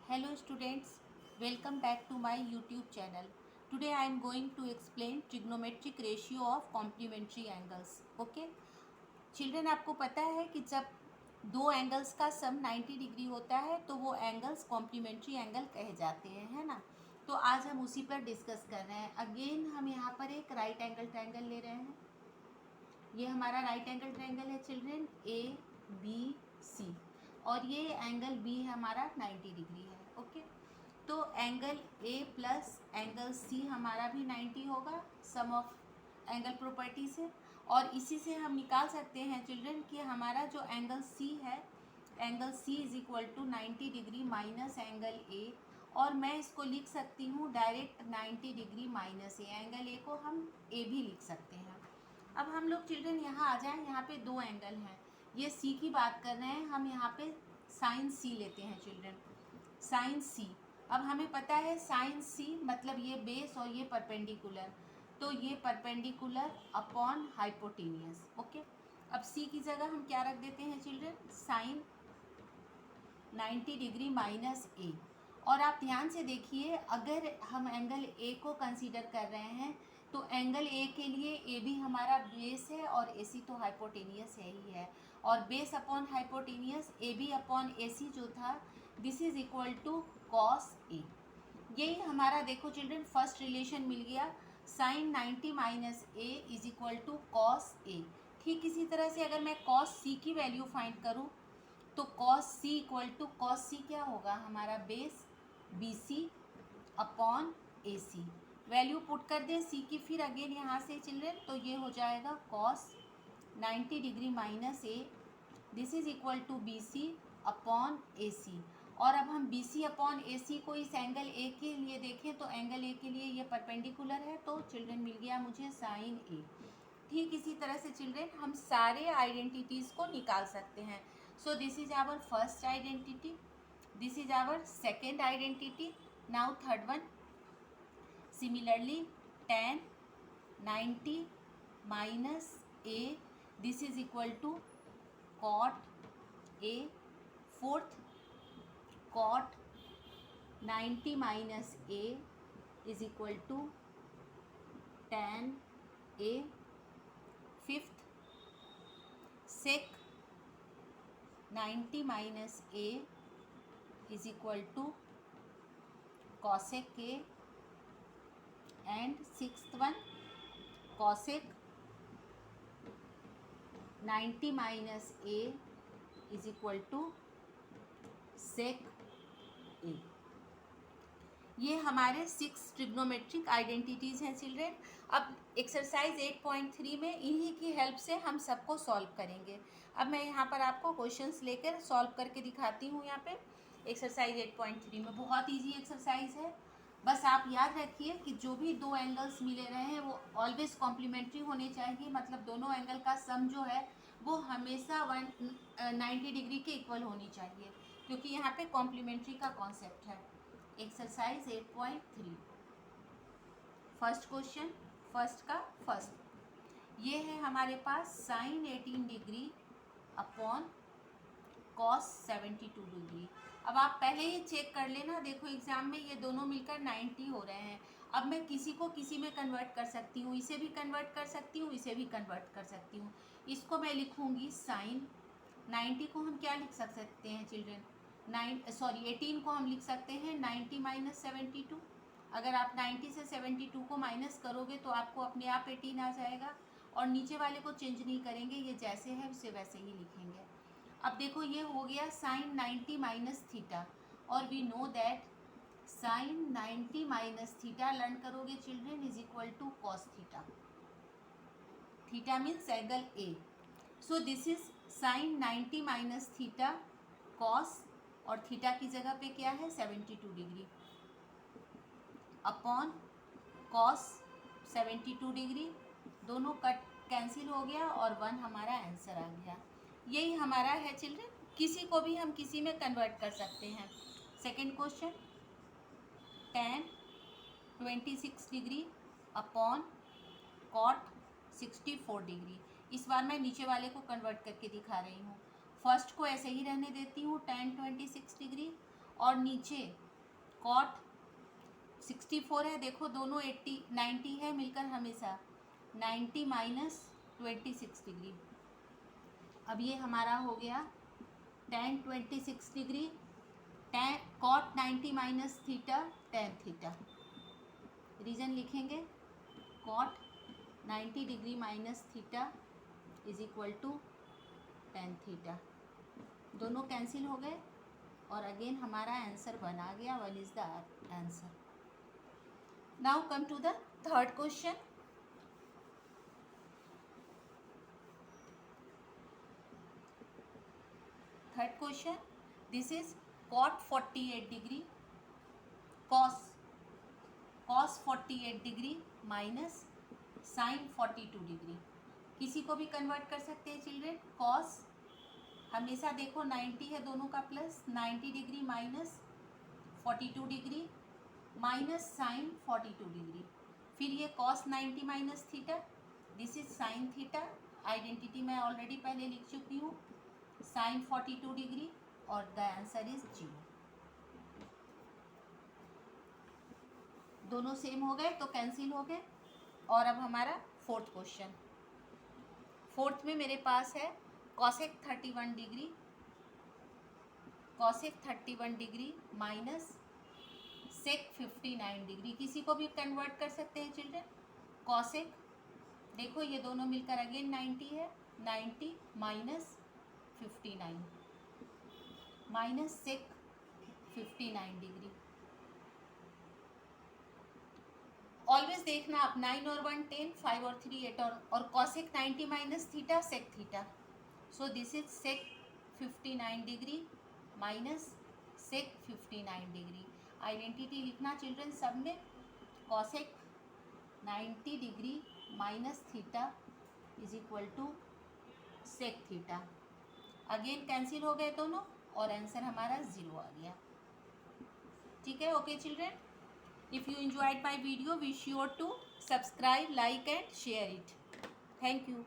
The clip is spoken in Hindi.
Hello students, welcome back to my YouTube channel. Today I am going to explain trigonometric ratio of complementary angles. Okay? Children, आपको पता है कि जब दो एंगल्स का सम 90 डिग्री होता है तो वो एंगल्स कॉम्प्लीमेंट्री एंगल कहे जाते हैं, है ना। तो आज हम उसी पर डिस्कस कर रहे हैं। अगेन हम यहाँ पर एक राइट एंगल ट्रायंगल ले रहे हैं। ये हमारा राइट एंगल ट्रायंगल है चिल्ड्रेन, ए बी सी, और ये एंगल बी है हमारा 90 डिग्री है। ओके, तो angle A plus angle C हमारा भी 90 होगा, सम ऑफ एंगल प्रॉपर्टी से। और इसी से हम निकाल सकते हैं चिल्ड्रन कि हमारा जो एंगल सी है, angle C is equal to 90 degree minus angle A, और मैं इसको लिख सकती हूँ direct 90 degree minus A. Angle A को हम ए भी लिख सकते हैं। अब हम लोग चिल्ड्रन यहाँ आ जाएं, यहाँ पे दो एंगल हैं, ये सी की बात कर रहे हैं, हम यहाँ पे साइन सी लेते हैं चिल्ड्रन, साइन सी। अब हमें पता है साइन सी मतलब ये बेस और ये परपेंडिकुलर, तो ये परपेंडिकुलर अपॉन हाइपोटेनियस। ओके, अब सी की जगह हम क्या रख देते हैं चिल्ड्रन, साइन 90 डिग्री माइनस ए। और आप ध्यान से देखिए, अगर हम एंगल ए को कंसीडर कर रहे हैं तो एंगल ए के लिए ए भी हमारा बेस है और ए सी तो हाइपोटेनियस है ही है, और base upon hypotenuse A B upon A C जो था, this is equal to cos A. यही हमारा देखो चिल्ड्रन फर्स्ट रिलेशन मिल गया, sine 90 minus A is equal to cos A. ठीक इसी तरह से अगर मैं कॉस सी की वैल्यू फाइंड करूँ तो cos C equal to cos C क्या होगा, हमारा base B C upon A C. Value put कर दें सी की, फिर अगेन यहाँ से चिल्ड्रन, तो ये हो जाएगा cos 90 degree minus A, this is equal to B C upon A C. और अब हम बी सी अपॉन ए सी को इस एंगल ए के लिए देखें तो एंगल ए के लिए ये परपेंडिकुलर है, तो चिल्ड्रन मिल गया मुझे साइन ए। ठीक इसी तरह से चिल्ड्रन हम सारे आइडेंटिटीज़ को निकाल सकते हैं। So this is our first identity, this is our second identity. Now third one, similarly tan 90 minus A, this is equal to cot A. Fourth, cot 90 minus A is equal to tan A. Fifth, sec 90 minus A is equal to cosec A. And sixth one, cosec 90 minus A is equal to sec A. ये हमारे 6 ट्रिग्नोमेट्रिक आइडेंटिटीज़ हैं चिल्ड्रेन। अब एक्सरसाइज 8.3 में इन्हीं की हेल्प से हम सबको सॉल्व करेंगे। अब मैं यहाँ पर आपको क्वेश्चंस लेकर सॉल्व करके दिखाती हूँ। यहाँ पे एक्सरसाइज 8.3 में बहुत इजी एक्सरसाइज है। बस आप याद रखिए कि जो भी दो एंगल्स मिले रहे हैं वो ऑलवेज कॉम्प्लीमेंट्री होने चाहिए, मतलब दोनों एंगल का सम जो है वो हमेशा 90 डिग्री के इक्वल होनी चाहिए, क्योंकि यहाँ पे कॉम्प्लीमेंट्री का कॉन्सेप्ट है। एक्सरसाइज 8.3, फर्स्ट क्वेश्चन, फर्स्ट का फर्स्ट, ये है हमारे पास sine 18 degree upon cos 72 degree. अब आप पहले ही चेक कर लेना, देखो एग्जाम में ये दोनों मिलकर 90 हो रहे हैं। अब मैं किसी को किसी में कन्वर्ट कर सकती हूँ, इसे भी कन्वर्ट कर सकती हूँ, इसे भी कन्वर्ट कर सकती हूँ। इसको मैं लिखूँगी साइन 90 को हम क्या लिख सकते हैं चिल्ड्रन, 18 को हम लिख सकते हैं 90 माइनस 72। अगर आप 90 से 72 को माइनस करोगे तो आपको अपने आप 18 आ जाएगा, और नीचे वाले को चेंज नहीं करेंगे, ये जैसे है उसे वैसे ही लिखेंगे। अब देखो ये हो गया साइन 90 माइनस थीटा, और we know that sine 90 minus theta learn करोगे children is equal to cos theta. Theta means angle A, so this is sine 90 minus theta cos, और थीटा की जगह पे क्या है 72 डिग्री, अपॉन कॉस 72 डिग्री, दोनों कट कैंसिल हो गया और 1 हमारा आंसर आ गया। यही हमारा है चिल्ड्रन, किसी को भी हम किसी में कन्वर्ट कर सकते हैं। Second question, tan 26 degree upon cot 64 degree. इस बार मैं नीचे वाले को कन्वर्ट करके दिखा रही हूँ। फर्स्ट को ऐसे ही रहने देती हूँ tan 26 डिग्री, और नीचे कॉट 64 है, देखो दोनों 90 है मिलकर हमेशा 90 माइनस 26 डिग्री। अब ये हमारा हो गया tan 26 degree, cot 90 minus theta tan theta. Reason लिखेंगे, cot 90 degree minus theta is equal to tan theta. दोनों कैंसिल हो गए और अगेन हमारा आंसर बना गया, 1 is the answer. Now come to the third question. Third question, this is cot 48 degree cos 48 degree minus sin 42 degree. किसी को भी कन्वर्ट कर सकते हैं चिल्ड्रेन। cos हमेशा देखो 90 है दोनों का plus, 90 degree minus 42 degree minus sine 42 degree. फिर ये cos 90 minus theta, this is sine theta. Identity मैं ऑलरेडी पहले लिख चुकी हूँ, साइन 42 डिग्री और द आंसर इज 0। दोनों सेम हो गए तो कैंसिल हो गए। और अब हमारा फोर्थ क्वेश्चन। फोर्थ में मेरे पास है cosec 31 degree minus sec 59 degree. किसी को भी कन्वर्ट कर सकते हैं चिल्ड्रन। cosec देखो ये दोनों मिलकर अगेन 90 है, 90 minus 59 minus sec 59 degree. Always देखना आप 9 और 1 10, 5 और 3 8 और cosec 90 minus theta sec theta. So this is sec 59 degree minus sec 59 degree. Identity लिखना चिल्ड्रन सब में, cosec 90 degree minus theta is equal to sec theta. Again cancel हो गए दोनों और आंसर हमारा 0 आ गया। ठीक है, okay children. If you enjoyed my video, be sure to subscribe, like and share it. Thank you.